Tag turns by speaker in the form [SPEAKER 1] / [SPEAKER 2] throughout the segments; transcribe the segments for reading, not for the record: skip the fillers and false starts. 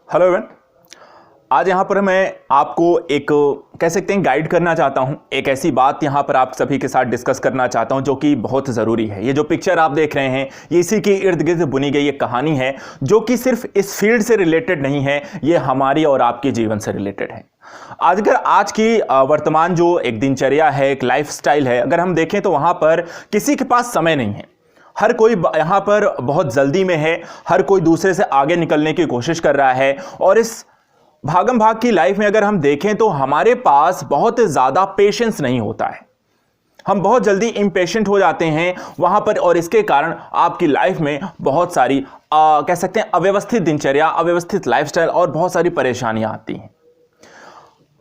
[SPEAKER 1] Hello everyone. आज यहाँ पर मैं आपको एक कह सकते हैं गाइड करना चाहता हूँ। एक ऐसी बात यहाँ पर आप सभी के साथ डिस्कस करना चाहता हूँ जो कि बहुत ज़रूरी है। ये जो पिक्चर आप देख रहे हैं ये इसी के इर्द गिर्द बुनी गई एक कहानी है जो कि सिर्फ इस फील्ड से रिलेटेड नहीं है, ये हमारी और आपके जीवन से रिलेटेड है। अगर आज की वर्तमान जो एक दिनचर्या है, एक लाइफस्टाइल है, अगर हम देखें तो वहाँ पर किसी के पास समय नहीं है। हर कोई यहाँ पर बहुत जल्दी में है, हर कोई दूसरे से आगे निकलने की कोशिश कर रहा है और इस भागम भाग की लाइफ में अगर हम देखें तो हमारे पास बहुत ज़्यादा पेशेंस नहीं होता है। हम बहुत जल्दी इम्पेशेंट हो जाते हैं वहां पर और इसके कारण आपकी लाइफ में बहुत सारी कह सकते हैं अव्यवस्थित दिनचर्या, अव्यवस्थित लाइफस्टाइल और बहुत सारी परेशानियां आती हैं।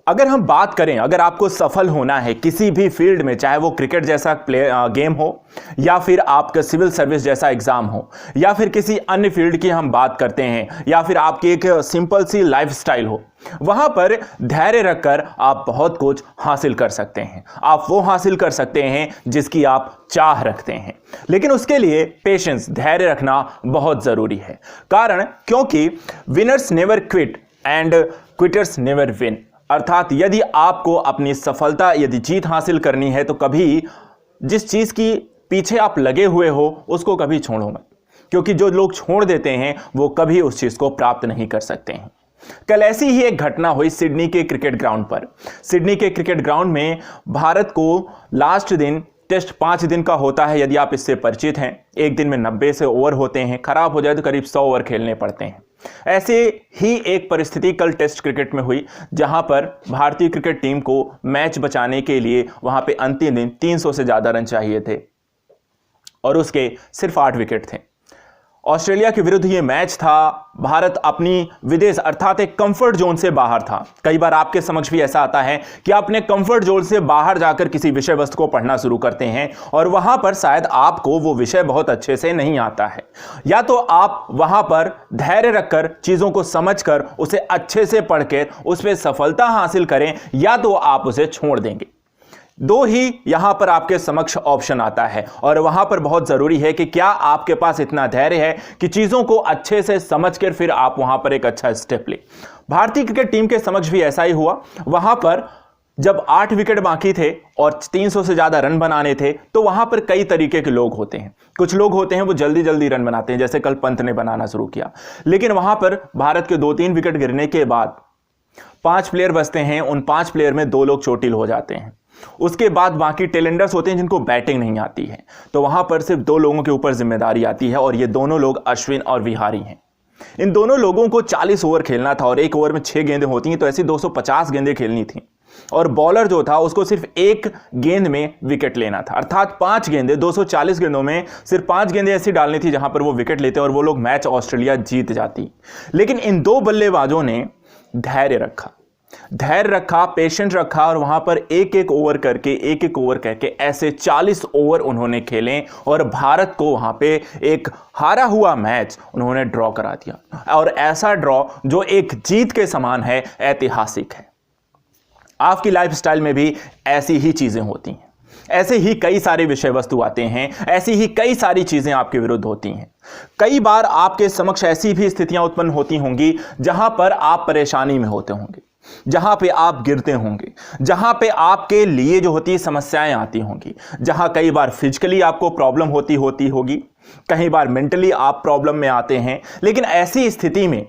[SPEAKER 1] अगर हम बात करें, अगर आपको सफल होना है किसी भी फील्ड में, चाहे वो क्रिकेट जैसा गेम हो या फिर आपका सिविल सर्विस जैसा एग्जाम हो या फिर किसी अन्य फील्ड की हम बात करते हैं या फिर आपकी एक सिंपल सी लाइफस्टाइल हो, वहां पर धैर्य रखकर आप बहुत कुछ हासिल कर सकते हैं। आप वो हासिल कर सकते हैं जिसकी आप चाह रखते हैं, लेकिन उसके लिए पेशेंस, धैर्य रखना बहुत जरूरी है। कारण क्योंकि winners never quit and quitters never win. अर्थात यदि आपको अपनी सफलता, यदि जीत हासिल करनी है तो कभी जिस चीज की पीछे आप लगे हुए हो उसको कभी छोड़ो मत, क्योंकि जो लोग छोड़ देते हैं वो कभी उस चीज को प्राप्त नहीं कर सकते हैं। कल ऐसी ही एक घटना हुई सिडनी के क्रिकेट ग्राउंड पर। सिडनी के क्रिकेट ग्राउंड में भारत को लास्ट दिन टेस्ट 5 दिन का होता है, यदि आप इससे परिचित हैं। एक दिन में 90 से ओवर होते हैं, खराब हो जाए तो करीब 100 ओवर खेलने पड़ते हैं। ऐसे ही एक परिस्थिति कल टेस्ट क्रिकेट में हुई जहां पर भारतीय क्रिकेट टीम को मैच बचाने के लिए वहां पे अंतिम दिन 300 से ज्यादा रन चाहिए थे और उसके सिर्फ 8 विकेट थे। ऑस्ट्रेलिया के विरुद्ध यह मैच था। भारत अपनी विदेश अर्थात एक कंफर्ट जोन से बाहर था। कई बार आपके समक्ष भी ऐसा आता है कि आप अपने कंफर्ट जोन से बाहर जाकर किसी विषय वस्तु को पढ़ना शुरू करते हैं और वहां पर शायद आपको वो विषय बहुत अच्छे से नहीं आता है, या तो आप वहां पर धैर्य रखकर चीजों को समझकर उसे अच्छे से पढ़कर उस पर सफलता हासिल करें, या तो आप उसे छोड़ देंगे। दो ही यहां पर आपके समक्ष ऑप्शन आता है और वहां पर बहुत जरूरी है कि क्या आपके पास इतना धैर्य है कि चीजों को अच्छे से समझकर फिर आप वहां पर एक अच्छा स्टेप ले। भारतीय क्रिकेट टीम के समक्ष भी ऐसा ही हुआ। वहां पर जब 8 विकेट बाकी थे और 300 से ज्यादा रन बनाने थे तो वहां पर कई तरीके के लोग होते हैं। कुछ लोग होते हैं वो जल्दी जल्दी रन बनाते हैं, जैसे कल पंत ने बनाना शुरू किया, लेकिन वहां पर भारत के 2-3 विकेट गिरने के बाद 5 प्लेयर बचते हैं। उन 5 प्लेयर में 2 लोग चोटिल हो जाते हैं। उसके बाद बाकी टेलेंडर्स होते हैं जिनको बैटिंग नहीं आती है, तो वहां पर सिर्फ 2 लोगों के ऊपर जिम्मेदारी आती है और ये दोनों लोग अश्विन और विहारी हैं। इन दोनों लोगों को 40 ओवर खेलना था और एक ओवर में 6 गेंदें होती हैं, तो ऐसी 250 गेंदें खेलनी थी और बॉलर जो था उसको सिर्फ 1 गेंद में विकेट लेना था। अर्थात 5 गेंदें, 240 गेंदों में सिर्फ 5 गेंदें ऐसी डालनी थी जहां पर वो विकेट लेते और वो लोग मैच ऑस्ट्रेलिया जीत जाती। लेकिन इन 2 बल्लेबाजों ने धैर्य रखा, पेशेंट रखा और वहां पर एक ओवर करके ऐसे 40 ओवर उन्होंने खेले और भारत को वहां पे एक हारा हुआ मैच उन्होंने ड्रॉ करा दिया। और ऐसा ड्रॉ जो एक जीत के समान है, ऐतिहासिक है। आपकी लाइफस्टाइल में भी ऐसी ही चीजें होती हैं, ऐसे ही कई सारे विषय वस्तु आते हैं, ऐसी ही कई सारी चीजें आपके विरुद्ध होती हैं। कई बार आपके समक्ष ऐसी भी स्थितियां उत्पन्न होती होंगी जहां पर आप परेशानी में होते होंगे, जहां पे आप गिरते होंगे, जहां पे आपके लिए जो होती समस्याएं आती होंगी, जहां कई बार फिजिकली आपको प्रॉब्लम होती होगी, कई बार मेंटली आप प्रॉब्लम में आते हैं। लेकिन ऐसी स्थिति में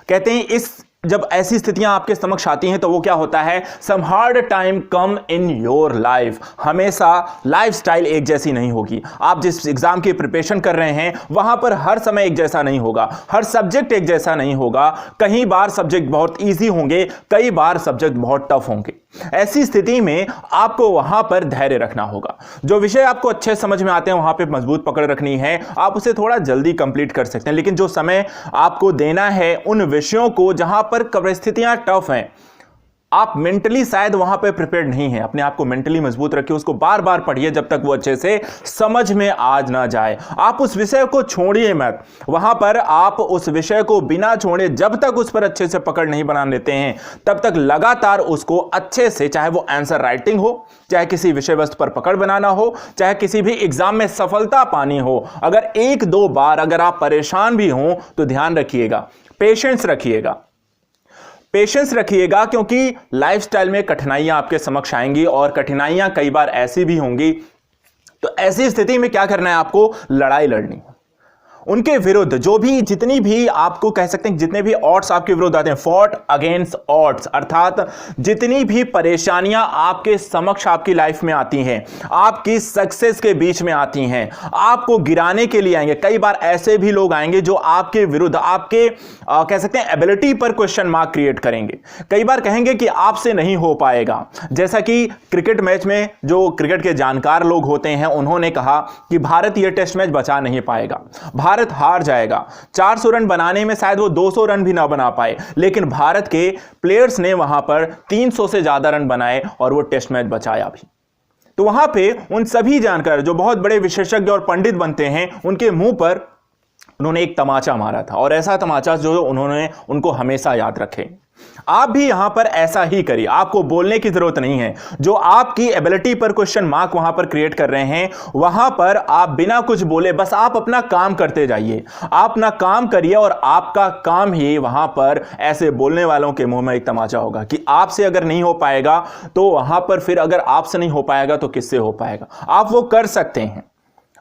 [SPEAKER 1] कहते हैं जब ऐसी स्थितियां आपके समक्ष आती हैं तो वो क्या होता है, some hard time come in your life. हमेशा लाइफस्टाइल एक जैसी नहीं होगी। आप जिस एग्जाम की प्रिपरेशन कर रहे हैं वहां पर हर समय एक जैसा नहीं होगा, हर सब्जेक्ट एक जैसा नहीं होगा। कई बार सब्जेक्ट बहुत इजी होंगे, कई बार सब्जेक्ट बहुत टफ होंगे। ऐसी स्थिति में आपको वहां पर धैर्य रखना होगा। जो विषय आपको अच्छे समझ में आते हैं वहां पे मजबूत पकड़ रखनी है, आप उसे थोड़ा जल्दी कंप्लीट कर सकते हैं। लेकिन जो समय आपको देना है उन विषयों को जहां पर परिस्थितियां टफ हैं, आप मेंटली शायद वहां पे प्रिपेयर्ड नहीं हैं, अपने आप को मेंटली मजबूत रखिए, उसको बार बार पढ़िए जब तक वो अच्छे से समझ में आज ना जाए। आप उस विषय को छोड़िए मत, वहां पर आप उस विषय को बिना छोड़े जब तक उस पर अच्छे से पकड़ नहीं बना लेते हैं तब तक लगातार उसको अच्छे से, चाहे वो आंसर राइटिंग हो, चाहे किसी विषय वस्तु पर पकड़ बनाना हो, चाहे किसी भी एग्जाम में सफलता पानी हो, अगर 1-2 बार अगर आप परेशान भी हों तो ध्यान रखिएगा, पेशेंस रखिएगा, पेशेंस रखिएगा, क्योंकि लाइफस्टाइल में कठिनाइयां आपके समक्ष आएंगी और कठिनाइयां कई बार ऐसी भी होंगी। तो ऐसी स्थिति में क्या करना है, आपको लड़ाई लड़नी है उनके विरुद्ध। जो भी जितनी भी आपको कह सकते हैं जितने भी ऑड्स आपके विरुद्ध आते हैं, फॉट अगेंस्ट ऑड्स, अर्थात जितनी भी परेशानियां आपके समक्ष आपकी लाइफ में आती हैं, आपकी सक्सेस के बीच में आती हैं, आपको गिराने के लिए आएंगे। कई बार ऐसे भी लोग आएंगे जो आपके विरुद्ध आपके कह सकते हैं एबिलिटी पर क्वेश्चन मार्क क्रिएट करेंगे। कई बार कहेंगे कि आपसे नहीं हो पाएगा। जैसा कि क्रिकेट मैच में जो क्रिकेट के जानकार लोग होते हैं उन्होंने कहा कि भारत यह टेस्ट मैच बचा नहीं पाएगा, भारत हार जाएगा। 400 रन बनाने में शायद वो 200 रन भी ना बना पाए, लेकिन भारत के प्लेयर्स ने वहां पर 300 से ज्यादा रन बनाए और वो टेस्ट मैच बचाया भी। तो वहां पे उन सभी जानकार जो बहुत बड़े विशेषज्ञ और पंडित बनते हैं, उनके मुंह पर उन्होंने एक तमाचा मारा था, और ऐसा तमाचा जो उन्होंने उनको हमेशा याद रखे। आप भी यहां पर ऐसा ही करिए, आपको बोलने की जरूरत नहीं है। जो आपकी एबिलिटी पर क्वेश्चन मार्क वहां पर क्रिएट कर रहे हैं, वहां पर आप बिना कुछ बोले बस आप अपना काम करते जाइए, आप अपना काम करिए, और आपका काम ही वहां पर ऐसे बोलने वालों के मुंह में एक तमाचा होगा कि आपसे अगर नहीं हो पाएगा तो वहां पर फिर अगर आपसे नहीं हो पाएगा तो किससे हो पाएगा। आप वो कर सकते हैं,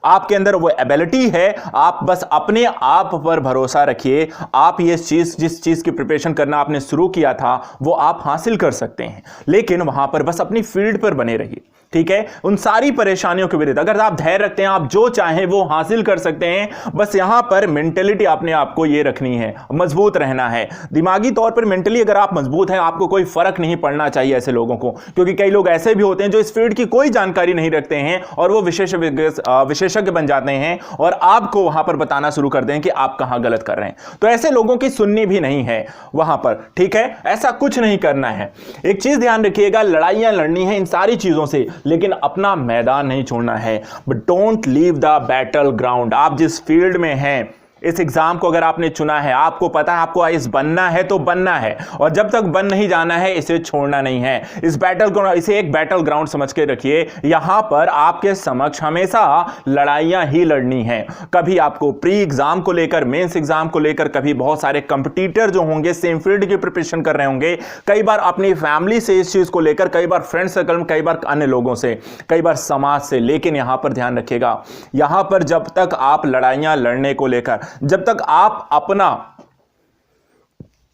[SPEAKER 1] आपके अंदर वो एबिलिटी है, आप बस अपने आप पर भरोसा रखिए। आप ये चीज जिस चीज की प्रिपरेशन करना आपने शुरू किया था वो आप हासिल कर सकते हैं, लेकिन वहां पर बस अपनी फील्ड पर बने रहिए। ठीक है, उन सारी परेशानियों के विरुद्ध अगर आप धैर्य रखते हैं, आप जो चाहें वो हासिल कर सकते हैं। बस यहां पर मेंटेलिटी अपने आपको ये रखनी है, मजबूत रहना है। दिमागी तौर पर मेंटली अगर आप मजबूत हैं, आपको कोई फर्क नहीं पड़ना चाहिए ऐसे लोगों को, क्योंकि कई लोग ऐसे भी होते हैं जो इस फील्ड की कोई जानकारी नहीं रखते हैं और वो विशेषज्ञ बन जाते हैं और आपको वहां पर बताना शुरू कर दें कि आप कहां गलत कर रहे हैं। तो ऐसे लोगों की सुननी भी नहीं है वहां पर। ठीक है, ऐसा कुछ नहीं करना है। एक चीज ध्यान रखिएगा, लड़ाइयां लड़नी है इन सारी चीजों से, लेकिन अपना मैदान नहीं छोड़ना है। But don't leave the battle ground. आप जिस फील्ड में हैं, इस एग्जाम को अगर आपने चुना है, आपको पता है आपको आईएएस बनना है तो बनना है, और जब तक बन नहीं जाना है इसे छोड़ना नहीं है। इस बैटल ग्राउंड, इसे एक बैटल ग्राउंड समझ के रखिए। यहां पर आपके समक्ष हमेशा लड़ाइयां ही लड़नी है। कभी आपको प्री एग्जाम को लेकर, मेंस एग्जाम को लेकर, कभी बहुत सारे कंपटीटर जो होंगे सेम फील्ड की प्रिपरेशन कर रहे होंगे, कई बार अपनी फैमिली से इस चीज को लेकर, कई बार फ्रेंड सर्कल में, कई बार अन्य लोगों से, कई बार समाज से। लेकिन यहां पर ध्यान रखिएगा, यहां पर जब तक आप लड़ाइयां लड़ने को लेकर, जब तक आप अपना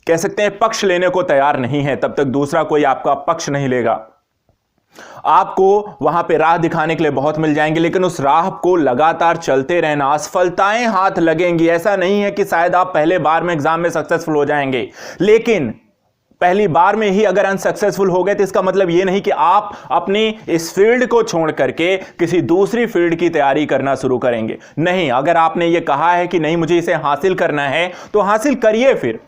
[SPEAKER 1] कह सकते हैं पक्ष लेने को तैयार नहीं है, तब तक दूसरा कोई आपका पक्ष नहीं लेगा। आपको वहां पे राह दिखाने के लिए बहुत मिल जाएंगे, लेकिन उस राह को लगातार चलते रहना। असफलताएं हाथ लगेंगी, ऐसा नहीं है कि शायद आप पहले बार में एग्जाम में सक्सेसफुल हो जाएंगे, लेकिन पहली बार में ही अगर अनसक्सेसफुल हो गए तो इसका मतलब यह नहीं कि आप अपनी इस फील्ड को छोड़ करके किसी दूसरी फील्ड की तैयारी करना शुरू करेंगे। नहीं, अगर आपने यह कहा है कि नहीं मुझे इसे हासिल करना है तो हासिल करिए, फिर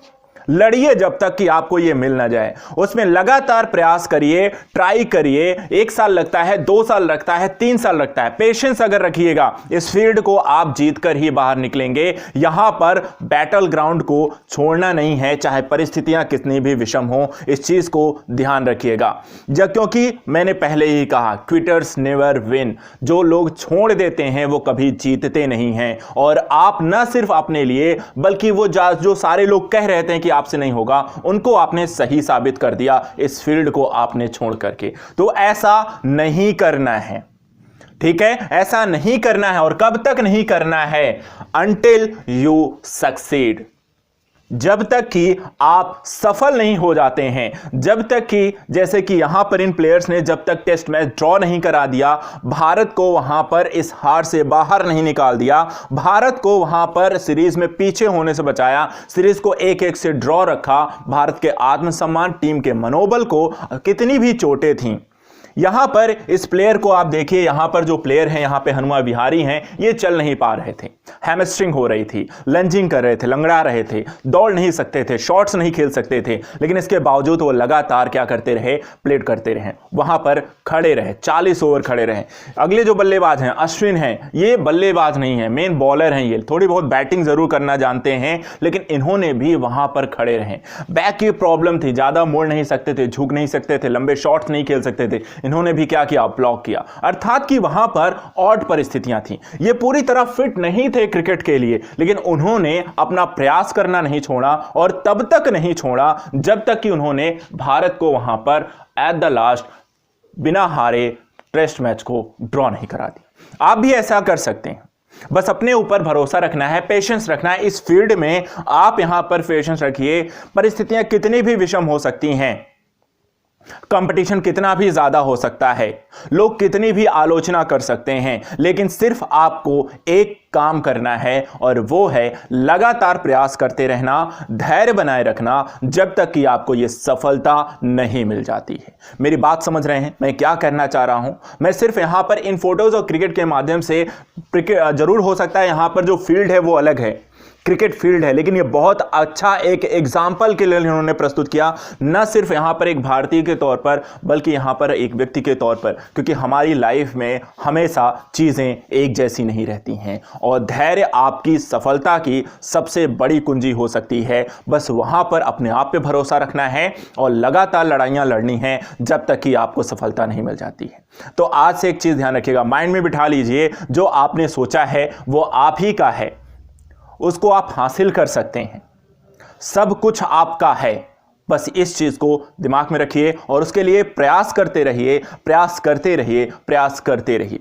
[SPEAKER 1] लड़िए जब तक कि आपको यह मिल ना जाए। उसमें लगातार प्रयास करिए, ट्राई करिए। 1 साल लगता है, 2 साल लगता है, 3 साल लगता है, पेशेंस अगर रखिएगा, इस फील्ड को आप जीत कर ही बाहर निकलेंगे। यहां पर बैटल ग्राउंड को छोड़ना नहीं है, चाहे परिस्थितियां कितनी भी विषम हो। इस चीज को ध्यान रखिएगा, क्योंकि मैंने पहले ही कहा, क्विटर्स नेवर विन। जो लोग छोड़ देते हैं वो कभी जीतते नहीं हैं। और आप न सिर्फ अपने लिए, बल्कि वो जो सारे लोग कह रहे थे कि आपसे नहीं होगा, उनको आपने सही साबित कर दिया इस फील्ड को आपने छोड़ करके। तो ऐसा नहीं करना है, ठीक है, ऐसा नहीं करना है। और कब तक नहीं करना है? Until you succeed। जब तक कि आप सफल नहीं हो जाते हैं, जब तक कि जैसे कि यहां पर इन प्लेयर्स ने जब तक टेस्ट मैच ड्रॉ नहीं करा दिया, भारत को वहां पर इस हार से बाहर नहीं निकाल दिया, भारत को वहां पर सीरीज में पीछे होने से बचाया, सीरीज को 1-1 से ड्रॉ रखा, भारत के आत्मसम्मान, टीम के मनोबल को कितनी भी चोटें थीं। यहां पर इस प्लेयर को आप देखिए, यहां पर जो प्लेयर हैं, यहां पे हनुमा विहारी हैं, ये चल नहीं पा रहे थे, हैमस्ट्रिंग हो रही थी, लंजिंग कर रहे थे, लंगड़ा रहे थे, दौड़ नहीं सकते थे, शॉट्स नहीं खेल सकते थे, लेकिन इसके बावजूद वो लगातार क्या करते रहे? प्लेट करते रहे, वहां पर खड़े रहे, 40 ओवर खड़े रहे। अगले जो बल्लेबाज हैं, अश्विन हैं, ये बल्लेबाज नहीं है, मेन बॉलर हैं, ये थोड़ी बहुत बैटिंग जरूर करना जानते हैं, लेकिन इन्होंने भी वहां पर खड़े रहे। बैक की प्रॉब्लम थी, ज्यादा मोड़ नहीं सकते थे, झुक नहीं सकते थे, लंबे शॉट्स नहीं खेल सकते थे, इन्होंने भी क्या किया, ब्लॉक किया। अर्थात कि वहां पर ऑड परिस्थितियां थी, ये पूरी तरह फिट नहीं थे क्रिकेट के लिए, लेकिन उन्होंने अपना प्रयास करना नहीं छोड़ा और तब तक नहीं छोड़ा जब तक कि उन्होंने भारत को वहां पर एट द लास्ट बिना हारे टेस्ट मैच को ड्रॉ नहीं करा दिया। आप भी ऐसा कर सकते हैं, बस अपने ऊपर भरोसा रखना है, पेशेंस रखना है। इस फील्ड में आप यहां पर पेशेंस रखिए, परिस्थितियां कितनी भी विषम हो सकती हैं, कंपटीशन कितना भी ज्यादा हो सकता है, लोग कितनी भी आलोचना कर सकते हैं, लेकिन सिर्फ आपको एक काम करना है और वो है लगातार प्रयास करते रहना, धैर्य बनाए रखना जब तक कि आपको यह सफलता नहीं मिल जाती है। मेरी बात समझ रहे हैं मैं क्या कहना चाह रहा हूं? मैं सिर्फ यहां पर इन फोटोज और क्रिकेट के माध्यम से, जरूर हो सकता है यहां पर जो फील्ड है वो अलग है, क्रिकेट फील्ड है, लेकिन ये बहुत अच्छा एक एग्जाम्पल के लिए इन्होंने प्रस्तुत किया, न सिर्फ यहां पर एक भारतीय के तौर पर बल्कि यहां पर एक व्यक्ति के तौर पर, क्योंकि हमारी लाइफ में हमेशा चीज़ें एक जैसी नहीं रहती हैं और धैर्य आपकी सफलता की सबसे बड़ी कुंजी हो सकती है। बस वहां पर अपने आप पे भरोसा रखना है और लगातार लड़ाइयां लड़नी है जब तक कि आपको सफलता नहीं मिल जाती है। तो आज से एक चीज़ ध्यान रखिएगा, माइंड में बिठा लीजिए, जो आपने सोचा है वो आप ही का है, उसको आप हासिल कर सकते हैं, सब कुछ आपका है। बस इस चीज को दिमाग में रखिए और उसके लिए प्रयास करते रहिए, प्रयास करते रहिए, प्रयास करते रहिए।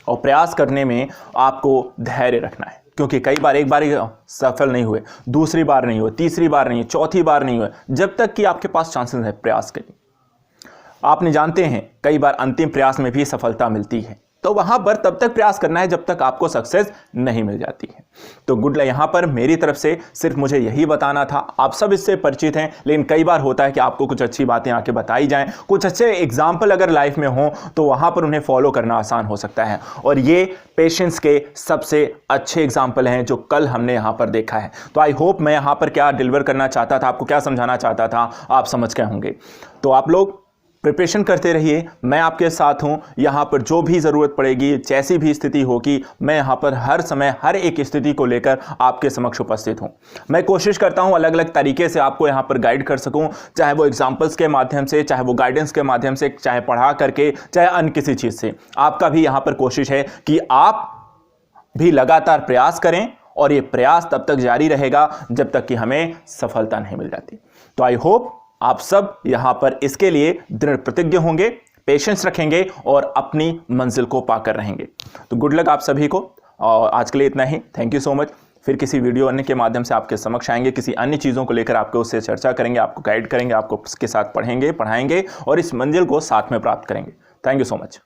[SPEAKER 1] और प्रयास करने में आपको धैर्य रखना है, क्योंकि कई बार, एक बार सफल नहीं हुए, दूसरी बार नहीं हुए, तीसरी बार नहीं हुए, चौथी बार नहीं हुए, जब तक कि आपके पास चांसेस है, प्रयास करिए। आपने जानते हैं कई बार अंतिम प्रयास में भी सफलता मिलती है, तो वहां पर तब तक प्रयास करना है जब तक आपको सक्सेस नहीं मिल जाती है। तो गुड लक, यहां पर मेरी तरफ से सिर्फ मुझे यही बताना था। आप सब इससे परिचित हैं, लेकिन कई बार होता है कि आपको कुछ अच्छी बातें आके बताई जाएं, कुछ अच्छे एग्जाम्पल अगर लाइफ में हो तो वहां पर उन्हें फॉलो करना आसान हो सकता है। और ये पेशेंस के सबसे अच्छे एग्जाम्पल हैं जो कल हमने यहां पर देखा है। तो आई होप मैं यहां पर क्या डिलीवर करना चाहता था, आपको क्या समझाना चाहता था, आप समझ गए होंगे। तो आप लोग प्रिपरेशन करते रहिए, मैं आपके साथ हूं। यहां पर जो भी ज़रूरत पड़ेगी, जैसी भी स्थिति होगी, मैं यहां पर हर समय हर एक स्थिति को लेकर आपके समक्ष उपस्थित हूं। मैं कोशिश करता हूं अलग अलग तरीके से आपको यहां पर गाइड कर सकूं, चाहे वो एग्जाम्पल्स के माध्यम से, चाहे वो गाइडेंस के माध्यम से, चाहे पढ़ा करके, चाहे अन्य किसी चीज़ से। आपका भी यहां पर कोशिश है कि आप भी लगातार प्रयास करें और ये प्रयास तब तक जारी रहेगा जब तक कि हमें सफलता नहीं मिल जाती। तो आई होप आप सब यहां पर इसके लिए दृढ़ प्रतिज्ञ होंगे, पेशेंस रखेंगे और अपनी मंजिल को पाकर रहेंगे। तो गुड लक आप सभी को, और आज के लिए इतना ही। Thank you so much. फिर किसी वीडियो अन्य के माध्यम से आपके समक्ष आएंगे, किसी अन्य चीज़ों को लेकर आपके उससे चर्चा करेंगे, आपको गाइड करेंगे, आपको उसके साथ पढ़ेंगे, पढ़ाएंगे और इस मंजिल को साथ में प्राप्त करेंगे। Thank you so much.